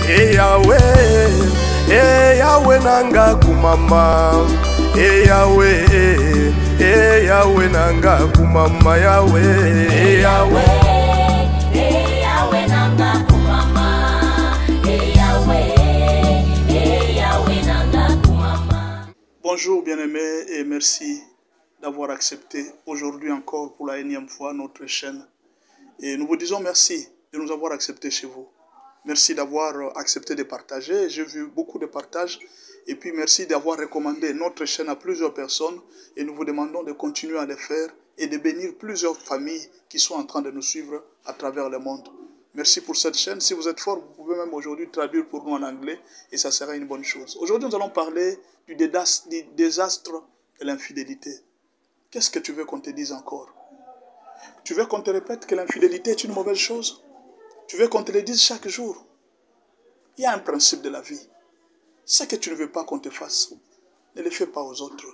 Yahweh nanga kumama, Yahweh nanga kumama, Yahweh nanga kumama, Yahweh nanga kumama. Bonjour bien-aimés et merci d'avoir accepté aujourd'hui encore pour la énième fois notre chaîne. Et nous vous disons merci de nous avoir acceptés chez vous. Merci d'avoir accepté de partager. J'ai vu beaucoup de partages. Et puis merci d'avoir recommandé notre chaîne à plusieurs personnes. Et nous vous demandons de continuer à le faire et de bénir plusieurs familles qui sont en train de nous suivre à travers le monde. Merci pour cette chaîne. Si vous êtes fort, vous pouvez même aujourd'hui traduire pour nous en anglais et ça sera une bonne chose. Aujourd'hui, nous allons parler du désastre de l'infidélité. Qu'est-ce que tu veux qu'on te dise encore? Tu veux qu'on te répète que l'infidélité est une mauvaise chose? Tu veux qu'on te le dise chaque jour? Il y a un principe de la vie. Ce que tu ne veux pas qu'on te fasse, ne le fais pas aux autres.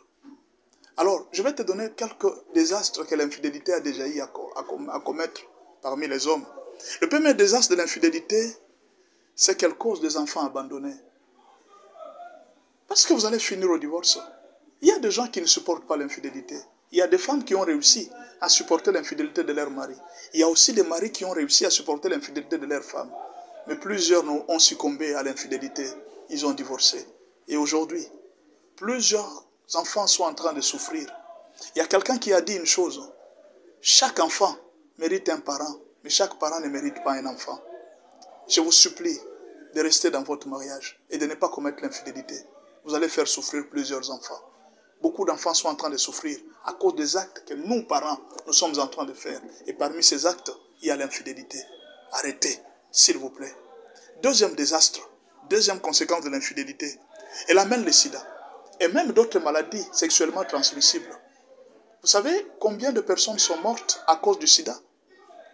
Alors, je vais te donner quelques désastres que l'infidélité a déjà eu à commettre parmi les hommes. Le premier désastre de l'infidélité, c'est qu'elle cause des enfants abandonnés. Parce que vous allez finir au divorce. Il y a des gens qui ne supportent pas l'infidélité. Il y a des femmes qui ont réussi à supporter l'infidélité de leur mari. Il y a aussi des maris qui ont réussi à supporter l'infidélité de leur femme. Mais plusieurs ont succombé à l'infidélité. Ils ont divorcé. Et aujourd'hui, plusieurs enfants sont en train de souffrir. Il y a quelqu'un qui a dit une chose. Chaque enfant mérite un parent, mais chaque parent ne mérite pas un enfant. Je vous supplie de rester dans votre mariage et de ne pas commettre l'infidélité. Vous allez faire souffrir plusieurs enfants. Beaucoup d'enfants sont en train de souffrir à cause des actes que nous, parents, nous sommes en train de faire. Et parmi ces actes, il y a l'infidélité. Arrêtez, s'il vous plaît. Deuxième désastre, deuxième conséquence de l'infidélité, elle amène le sida et même d'autres maladies sexuellement transmissibles. Vous savez combien de personnes sont mortes à cause du sida?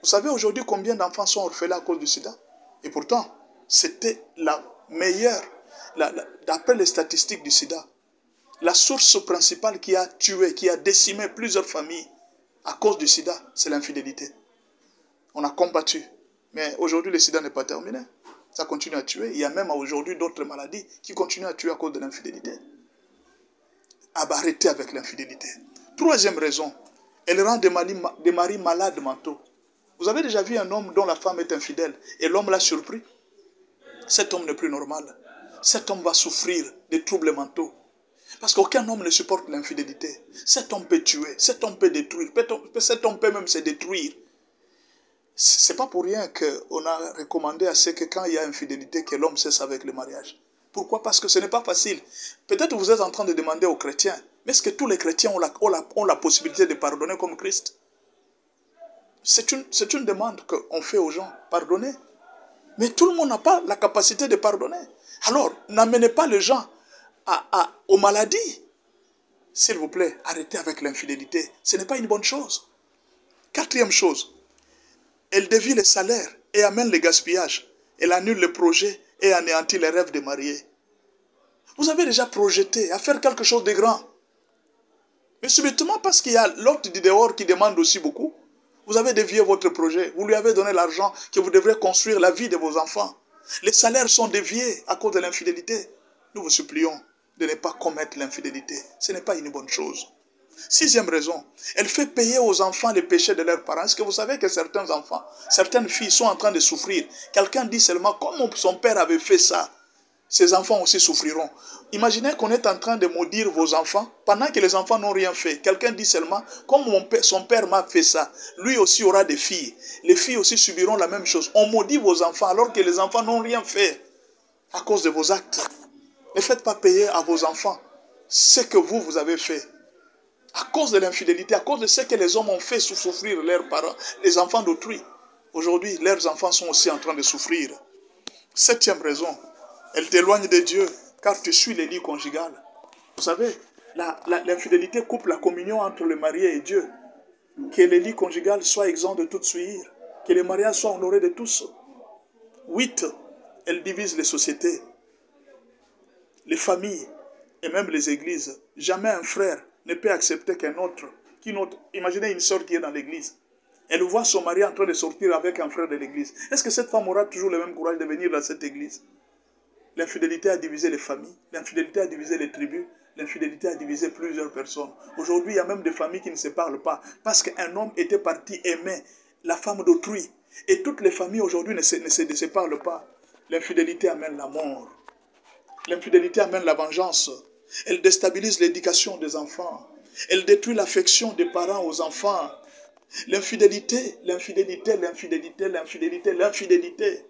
Vous savez aujourd'hui combien d'enfants sont orphelins à cause du sida? Et pourtant, c'était la meilleure, d'après les statistiques du sida, la source principale qui a tué, qui a décimé plusieurs familles à cause du sida, c'est l'infidélité. On a combattu. Mais aujourd'hui, le sida n'est pas terminé. Ça continue à tuer. Il y a même aujourd'hui d'autres maladies qui continuent à tuer à cause de l'infidélité. Arrêtez avec l'infidélité. Troisième raison, elle rend des maris malades mentaux. Vous avez déjà vu un homme dont la femme est infidèle et l'homme l'a surpris? Cet homme n'est plus normal. Cet homme va souffrir des troubles mentaux. Parce qu'aucun homme ne supporte l'infidélité. Cet homme peut tuer, cet homme peut détruire, cet homme peut même se détruire. Ce n'est pas pour rien qu'on a recommandé à ce que quand il y a infidélité, que l'homme cesse avec le mariage. Pourquoi? Parce que ce n'est pas facile. Peut-être vous êtes en train de demander aux chrétiens, mais est-ce que tous les chrétiens ont la possibilité de pardonner comme Christ? C'est une demande qu'on fait aux gens, pardonner. Mais tout le monde n'a pas la capacité de pardonner. Alors, n'amenez pas les gens aux maladies. S'il vous plaît, arrêtez avec l'infidélité. Ce n'est pas une bonne chose. Quatrième chose, elle dévie les salaires et amène le gaspillage. Elle annule les projets et anéantit les rêves des mariés. Vous avez déjà projeté à faire quelque chose de grand. Mais subitement, parce qu'il y a l'autre du dehors qui demande aussi beaucoup, vous avez dévié votre projet. Vous lui avez donné l'argent que vous devrez construire la vie de vos enfants. Les salaires sont déviés à cause de l'infidélité. Nous vous supplions de ne pas commettre l'infidélité. Ce n'est pas une bonne chose. Sixième raison, elle fait payer aux enfants les péchés de leurs parents. Est-ce que vous savez que certains enfants, certaines filles sont en train de souffrir? Quelqu'un dit seulement, comme son père avait fait ça, ses enfants aussi souffriront. Imaginez qu'on est en train de maudire vos enfants pendant que les enfants n'ont rien fait. Quelqu'un dit seulement, comme son père m'a fait ça, lui aussi aura des filles. Les filles aussi subiront la même chose. On maudit vos enfants alors que les enfants n'ont rien fait à cause de vos actes. Ne faites pas payer à vos enfants ce que vous avez fait. À cause de l'infidélité, à cause de ce que les hommes ont fait souffrir leurs parents, les enfants d'autrui. Aujourd'hui, leurs enfants sont aussi en train de souffrir. Septième raison, elle t'éloigne de Dieu, car tu suis les lits conjugales. Vous savez, l'infidélité coupe la communion entre le marié et Dieu. Que les lits conjugales soient exempts de toute souillure. Que les mariages soient honorés de tous. 8. Elle divise les sociétés, les familles et même les églises. Jamais un frère ne peut accepter qu'un autre. Imaginez une sœur qui est dans l'église. Elle voit son mari en train de sortir avec un frère de l'église. Est-ce que cette femme aura toujours le même courage de venir dans cette église? L'infidélité a divisé les familles, l'infidélité a divisé les tribus, l'infidélité a divisé plusieurs personnes. Aujourd'hui, il y a même des familles qui ne se parlent pas parce qu'un homme était parti aimer la femme d'autrui. Et toutes les familles aujourd'hui ne se parlent pas. L'infidélité amène la mort. L'infidélité amène la vengeance. Elle déstabilise l'éducation des enfants. Elle détruit l'affection des parents aux enfants. L'infidélité, l'infidélité, l'infidélité, l'infidélité, l'infidélité.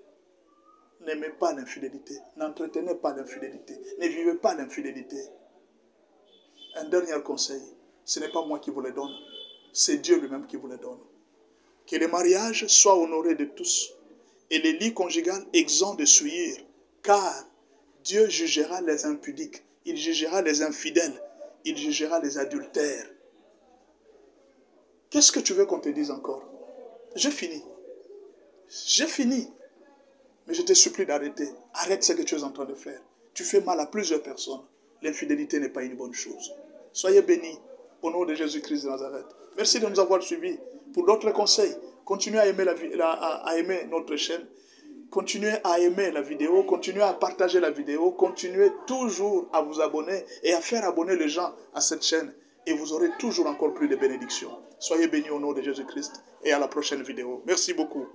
N'aimez pas l'infidélité. N'entretenez pas l'infidélité. Ne vivez pas l'infidélité. Un dernier conseil. Ce n'est pas moi qui vous le donne. C'est Dieu lui-même qui vous le donne. Que les mariages soient honorés de tous et les lits conjugaux exempts de souillure. Car Dieu jugera les impudiques. Il jugera les infidèles. Il jugera les adultères. Qu'est-ce que tu veux qu'on te dise encore? J'ai fini. J'ai fini. Mais je te supplie d'arrêter. Arrête ce que tu es en train de faire. Tu fais mal à plusieurs personnes. L'infidélité n'est pas une bonne chose. Soyez bénis au nom de Jésus-Christ de Nazareth. Merci de nous avoir suivis. Pour d'autres conseils, continuez à aimer notre chaîne. Continuez à aimer la vidéo. Continuez à partager la vidéo. Continuez toujours à vous abonner et à faire abonner les gens à cette chaîne. Et vous aurez toujours encore plus de bénédictions. Soyez bénis au nom de Jésus-Christ et à la prochaine vidéo. Merci beaucoup.